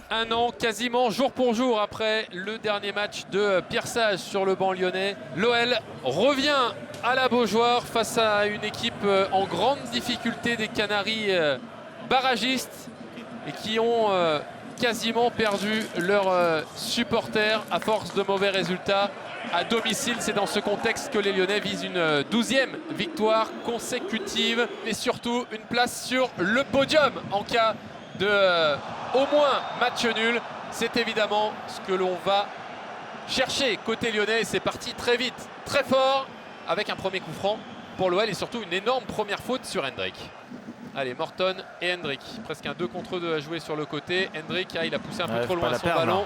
Un an, quasiment jour pour jour après le dernier match de Pierre Sage sur le banc lyonnais, l'OL revient à la Beaujoire face à une équipe en grande difficulté des Canaries barragistes et qui ont quasiment perdu leurs supporters à force de mauvais résultats à domicile. C'est dans ce contexte que les Lyonnais visent une 12e victoire consécutive et surtout une place sur le podium en cas de au moins match nul. C'est évidemment ce que l'on va chercher côté lyonnais et c'est parti très vite, très fort avec un premier coup franc pour l'OL et surtout une énorme première faute sur Hendrick. Allez, Morton et Hendrick, presque un 2 contre 2 à jouer sur le côté. Hendrick, il a poussé un peu trop loin son ballon.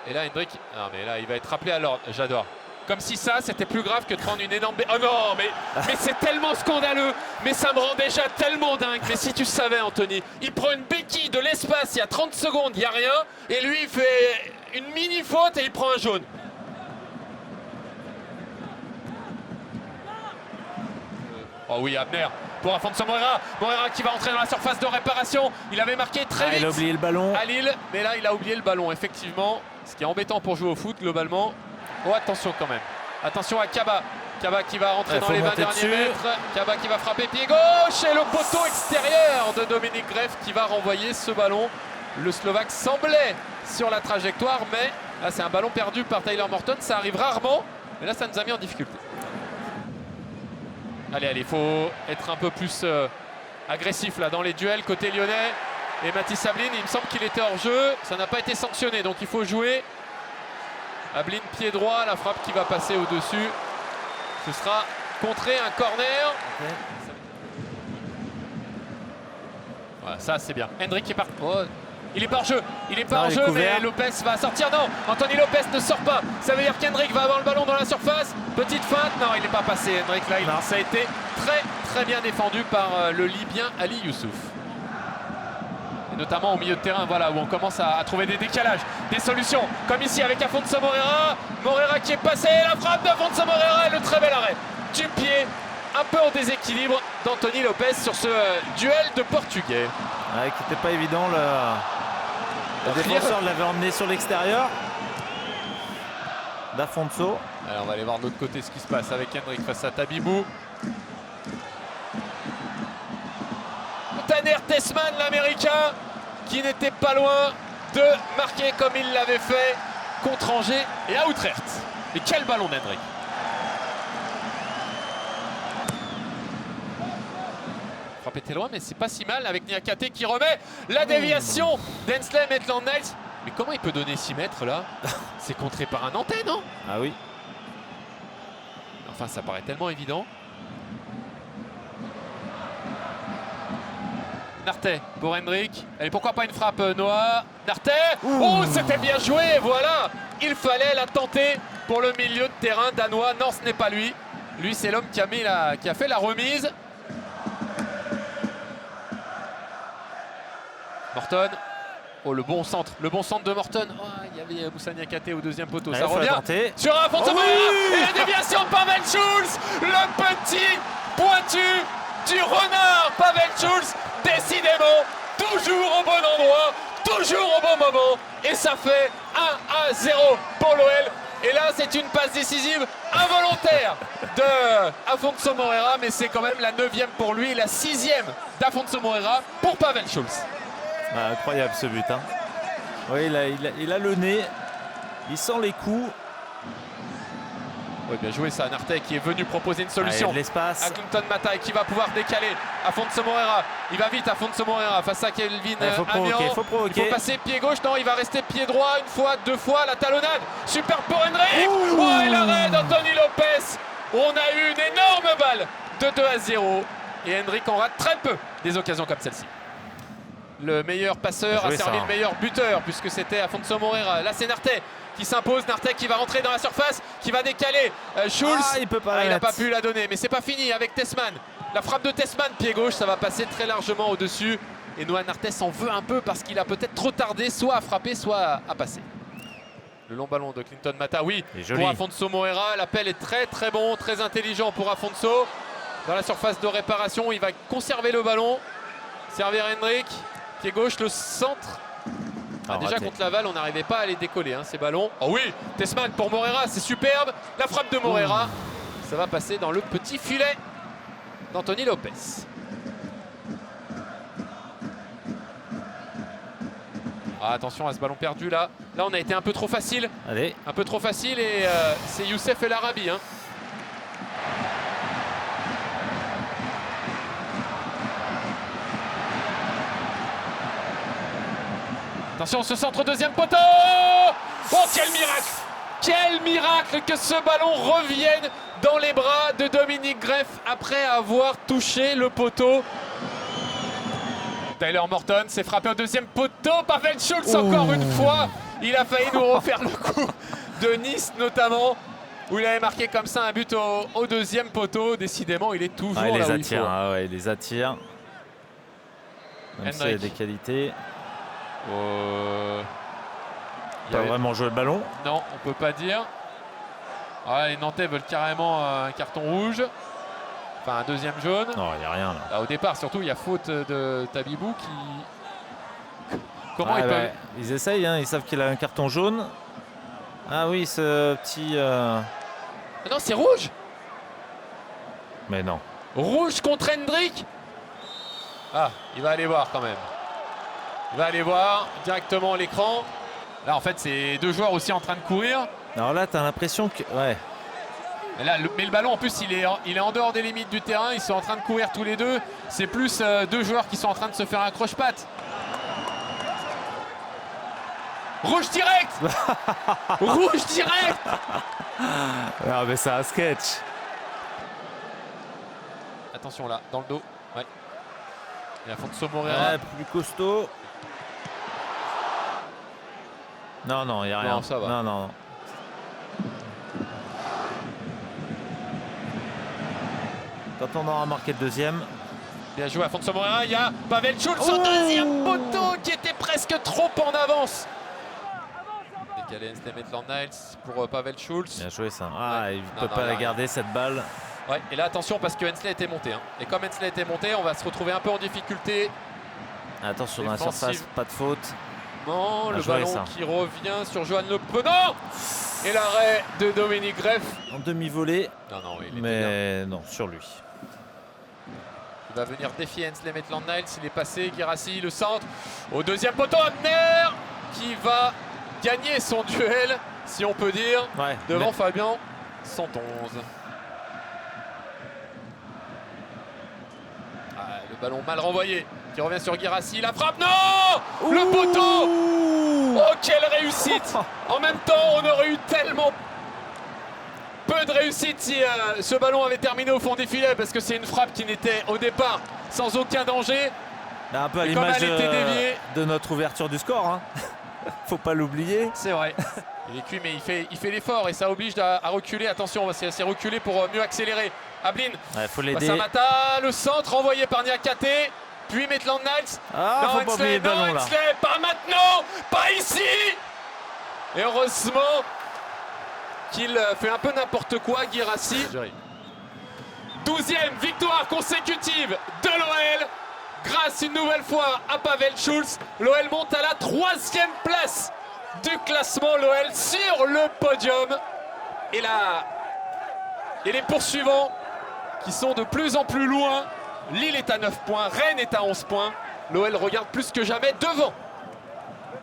Et là, Hendrick, non mais là, il va être rappelé à l'ordre. J'adore. Comme si ça, c'était plus grave que de prendre une énorme... Oh non, mais c'est tellement scandaleux. Mais ça me rend déjà tellement dingue. Mais si tu savais, Anthony, il prend une béquille de l'espace, il y a 30 secondes, il n'y a rien. Et lui, il fait une mini-faute et il prend un jaune. Oh oui, Abner pour Afonso Moreira. Moreira qui va entrer dans la surface de réparation. Il avait marqué très vite. Il a oublié le ballon. À Lille, mais là, il a oublié le ballon, effectivement. Ce qui est embêtant pour jouer au foot, globalement. Oh, attention quand même. Attention à Kaba. Kaba qui va rentrer dans les 20 derniers mètres. Kaba qui va frapper pied gauche et le poteau extérieur de Dominique Greff qui va renvoyer ce ballon. Le Slovaque semblait sur la trajectoire, mais là, c'est un ballon perdu par Tyler Morton. Ça arrive rarement, mais là, ça nous a mis en difficulté. Allez, il faut être un peu plus agressif là dans les duels côté lyonnais. Et Mathis Ablin, il me semble qu'il était hors jeu. Ça n'a pas été sanctionné, donc il faut jouer. Ablin, pied droit, la frappe qui va passer au-dessus. Ce sera contré, un corner. Okay. Voilà, ça c'est bien. Hendrick est parti. Oh. Il est pas hors jeu, mais Lopez va sortir. Non, Anthony Lopez ne sort pas. Ça veut dire qu'Hendrick va avoir le ballon dans la surface. Petite feinte, non, il n'est pas passé. Hendrick là, ça a été très bien défendu par le Libyen Ali Youssouf. Et notamment au milieu de terrain, voilà, où on commence à trouver des décalages, des solutions, comme ici avec Afonso Moreira. Moreira qui est passé, la frappe d'Afonso Moreira et le très bel arrêt du pied, un peu en déséquilibre d'Anthony Lopez sur ce duel de Portugais. Ouais, qui n'était pas évident. Le défenseur l'avait emmené sur l'extérieur d'Afonso. Alors on va aller voir de l'autre côté ce qui se passe avec Hendrick face à Tabibou. Tanner Tessman, l'américain, qui n'était pas loin de marquer comme il l'avait fait contre Angers et à Utrecht. Mais quel ballon d'Hendrick! Frappe était loin, mais c'est pas si mal avec Niakate qui remet la déviation d'Hensley Maitland-Niles. Mais comment il peut donner 6 mètres là? C'est contré par un Nantais, non? Ah oui. Enfin, ça paraît tellement évident. Nartet pour Hendrick. Allez, pourquoi pas une frappe, Noah? Nartet. Oh, c'était bien joué, voilà. Il fallait la tenter pour le milieu de terrain danois. Non, ce n'est pas lui. Lui, c'est l'homme qui a fait la remise. Morton. Oh, le bon centre de Morton. Oh, il y avait Moussa Niakate au deuxième poteau. Ça revient sur Afonso Moreira. Et la déviation de Pavel Schulz. Le petit pointu du renard Pavel Schulz. Décidément, toujours au bon endroit, toujours au bon moment. Et ça fait 1-0 pour l'OL. Et là, c'est une passe décisive involontaire de Afonso Moreira. Mais c'est quand même la 9e pour lui, la 6e d'Afonso Moreira pour Pavel Schulz. Ah, incroyable ce but. Hein. Oui, il a le nez, il sent les coups. Oui, bien joué ça, Nartet qui est venu proposer une solution à Clinton Mata et qui va pouvoir décaler Afonso Moreira. Il va vite, Afonso Moreira face à Kelvin Amiens. Il faut passer pied gauche, non, il va rester pied droit une fois, 2 fois, la talonnade. Super pour Hendrick. Oh, et l'arrêt d'Anthony Lopez. On a eu une énorme balle de 2-0 et Hendrick en rate très peu des occasions comme celle-ci. Le meilleur passeur a servi le meilleur buteur puisque c'était Afonso Moreira. Là, c'est Nartet qui s'impose. Nartet qui va rentrer dans la surface, qui va décaler Schulz. Il n'a pas pu la donner, mais c'est pas fini avec Tessman. La frappe de Tessman, pied gauche, ça va passer très largement au-dessus. Et Noah Nartet s'en veut un peu parce qu'il a peut-être trop tardé, soit à frapper, soit à passer. Le long ballon de Clinton Mata, oui, pour Afonso Moreira. L'appel est très bon, très intelligent pour Afonso. Dans la surface de réparation, il va conserver le ballon. Servir Hendrik, pied gauche, le centre. Ah, déjà raté. contre Laval, on n'arrivait pas à les décoller, hein, ces ballons. Oh oui, Tessman pour Morera, c'est superbe. La frappe de Morera, ça va passer dans le petit filet d'Anthony Lopez. Ah, attention à ce ballon perdu là. Là, on a été un peu trop facile. Allez. Un peu trop facile et c'est Youssef El Arabi. Hein. Attention, ce centre deuxième poteau. Oh, quel miracle! Quel miracle que ce ballon revienne dans les bras de Dominique Greff après avoir touché le poteau. Tyler Morton s'est frappé au deuxième poteau. Pavel Schulz encore une fois. Il a failli nous refaire le coup de Nice notamment, où il avait marqué comme ça un but au deuxième poteau. Décidément, il est toujours il là les où attire, il faut. il les attire. Même s'il y a des qualités. Pas vraiment joué le ballon. Non, on peut pas dire. Ah, les Nantais veulent carrément un carton rouge. Enfin, un deuxième jaune. Non, il n'y a rien là. Là, au départ, surtout, il y a faute de Tabibou qui... Comment ils peuvent... Ils essayent, hein, ils savent qu'il a un carton jaune. Ah oui, ce petit... Ah non, c'est rouge. Mais non. Rouge contre Hendrik. Ah, il va aller voir quand même. Il va aller voir directement l'écran. Là, en fait, c'est deux joueurs aussi en train de courir. Alors là, tu as l'impression que... Ouais. Mais le ballon, en plus, il est en dehors des limites du terrain. Ils sont en train de courir tous les deux. C'est plus deux joueurs qui sont en train de se faire un croche-patte. Rouge direct. Rouge direct. Ah, mais c'est un sketch. Attention là, dans le dos. Ouais. Il y a Afonso Morera. Ouais, plus costaud. Non, non, il n'y a rien. Non, ça va. Non, non. Quand on aura marqué le deuxième. Bien joué Afonso Morera. Il y a Pavel Schulz au deuxième poteau qui était presque trop en avance. Décalé Hensley Maitland-Niles pour Pavel Schulz. Bien joué ça. Ah, il ne peut non, pas la garder cette balle. Ouais, et là attention parce que Hensley était monté. Hein. Et comme Hensley était monté, on va se retrouver un peu en difficulté. Attention dans la Défensive. surface, pas de faute. Non, le joué, ballon ça. qui revient sur Johan Le Penant. Et l'arrêt de Dominique Greff. En demi-volée. Non, non, il était bien. Mais non, sur lui. Il va venir défier Hensley Maitland-Niles. Il est passé, Guirassy, le centre. Au deuxième poteau, Abner qui va gagner son duel, si on peut dire, Ouais, devant mais... Fabien 111. Ah, le ballon mal renvoyé qui revient sur Guirassy. La frappe, non. Le poteau. Oh, quelle réussite. En même temps, on aurait eu tellement peu de réussite si ce ballon avait terminé au fond des filets, parce que c'est une frappe qui n'était au départ sans aucun danger. Là, un peu à Et comme l'image elle était déviée. de notre ouverture du score. Hein. Faut pas l'oublier. C'est vrai. Il est cuit, mais il fait l'effort et ça oblige à reculer. Attention, c'est reculer pour mieux accélérer. Ablin, Ouais, faut l'aider. Passamata, le centre envoyé par Niakate, puis Maitland-Niles. Ah, non, faut pas oublier le ballon là. Hensley, pas maintenant, pas ici. Et heureusement qu'il fait un peu n'importe quoi, Guirassy. 12e victoire consécutive de l'OL. Grâce une nouvelle fois à Pavel Schulz, l'OL monte à la 3e place du classement. L'OL sur le podium. Et là, et les poursuivants qui sont de plus en plus loin. Lille est à 9 points, Rennes est à 11 points. L'OL regarde plus que jamais devant.